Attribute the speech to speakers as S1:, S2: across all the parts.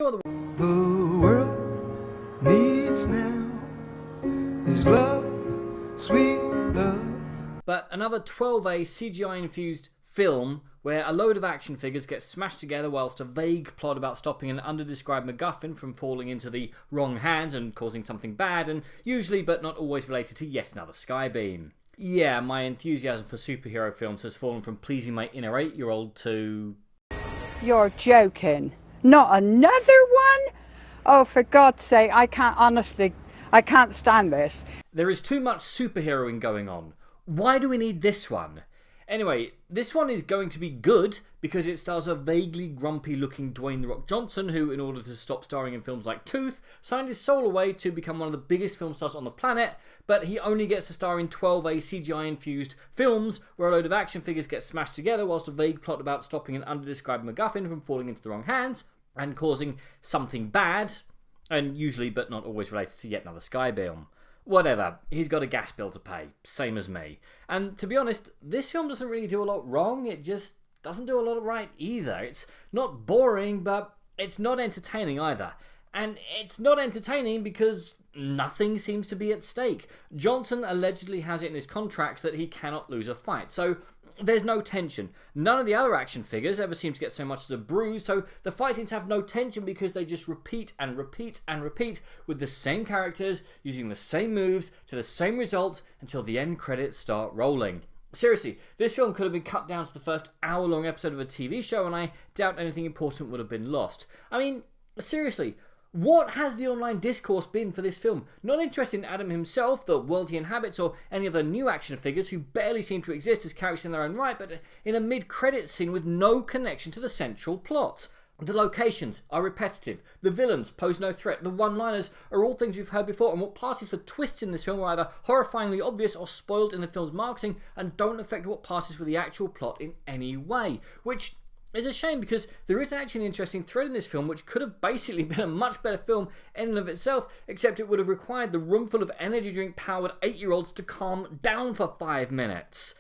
S1: The world needs now is love, sweet love.
S2: But another 12A CGI-infused film where a load of action figures get smashed together whilst a vague plot about stopping an underdescribed MacGuffin from falling into the wrong hands and causing something bad, and usually but not always related to yet another Skybeam. Yeah, my enthusiasm for superhero films has fallen from pleasing my inner 8-year-old to...
S3: You're joking. Not another one? Oh, for God's sake, I can't stand this.
S2: There is too much superheroing going on. Why do we need this one? Anyway, this one is going to be good because it stars a vaguely grumpy looking Dwayne "The Rock" Johnson who, in order to stop starring in films like Tooth, signed his soul away to become one of the biggest film stars on the planet, but he only gets to star in 12A CGI infused films where a load of action figures get smashed together whilst a vague plot about stopping an underdescribed MacGuffin from falling into the wrong hands and causing something bad, and usually but not always related to yet another Skybeam. Whatever, he's got a gas bill to pay, same as me. And to be honest, this film doesn't really do a lot wrong, it just doesn't do a lot right either. It's not boring, but it's not entertaining either. And it's not entertaining because nothing seems to be at stake. Johnson allegedly has it in his contracts that he cannot lose a fight, so there's no tension. None of the other action figures ever seem to get so much as a bruise, so the fight scenes have no tension because they just repeat and repeat and repeat with the same characters, using the same moves to the same result until the end credits start rolling. Seriously, this film could have been cut down to the first hour-long episode of a TV show, and I doubt anything important would have been lost. I mean, seriously, what has the online discourse been for this film? Not interested in Adam himself, the world he inhabits, or any of the new action figures who barely seem to exist as characters in their own right, but in a mid-credits scene with no connection to the central plot. The locations are repetitive, the villains pose no threat, the one-liners are all things we've heard before, and what passes for twists in this film are either horrifyingly obvious or spoiled in the film's marketing and don't affect what passes for the actual plot in any way, which is a shame because there is actually an interesting thread in this film which could have basically been a much better film in and of itself, except it would have required the room full of energy drink powered 8-year-olds to calm down for 5 minutes.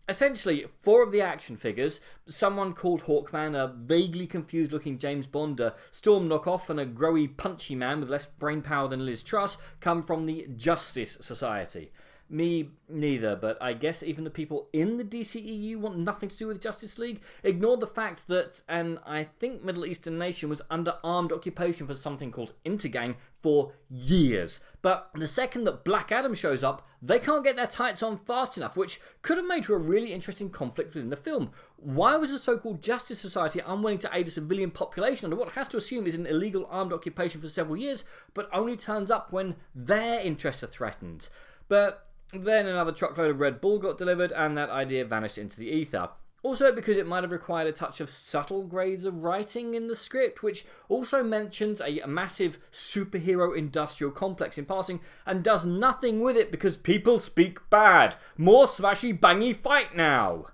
S2: Essentially, 4 of the action figures, someone called Hawkman, a vaguely confused looking James Bond, a Storm knockoff, and a growy punchy man with less brain power than Liz Truss, come from the Justice Society. Me neither, but I guess even the people in the DCEU want nothing to do with Justice League. Ignore the fact that an, I think, Middle Eastern nation was under armed occupation for something called Intergang for years. But the second that Black Adam shows up, they can't get their tights on fast enough, which could have made for a really interesting conflict within the film. Why was the so-called Justice Society unwilling to aid a civilian population under what has to assume is an illegal armed occupation for several years, but only turns up when their interests are threatened? But then another truckload of Red Bull got delivered and that idea vanished into the ether. Also because it might have required a touch of subtle grades of writing in the script, which also mentions a massive superhero industrial complex in passing and does nothing with it because people speak bad. More smashy bangy fight now.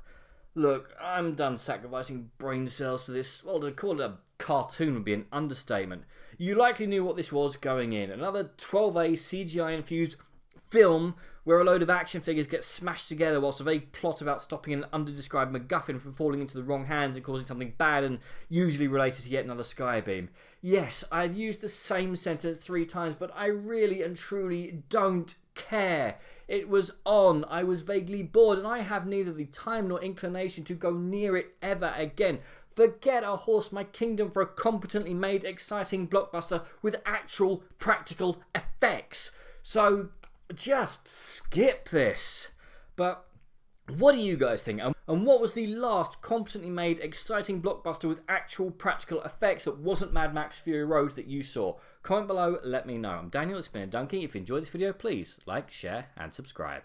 S2: Look, I'm done sacrificing brain cells to this. Well, to call it a cartoon would be an understatement. You likely knew what this was going in. Another 12A CGI infused film where a load of action figures get smashed together whilst a vague plot about stopping an underdescribed MacGuffin from falling into the wrong hands and causing something bad and usually related to yet another Skybeam. Yes, I've used the same sentence 3 times, but I really and truly don't care. It was on, I was vaguely bored, and I have neither the time nor inclination to go near it ever again. Forget A Horse My Kingdom for a competently made, exciting blockbuster with actual practical effects. So just skip this. But what do you guys think? And what was the last competently made, exciting blockbuster with actual practical effects that wasn't Mad Max Fury Road that you saw? Comment below, let me know. I'm Daniel, it's been a donkey. If you enjoyed this video, please like, share and subscribe.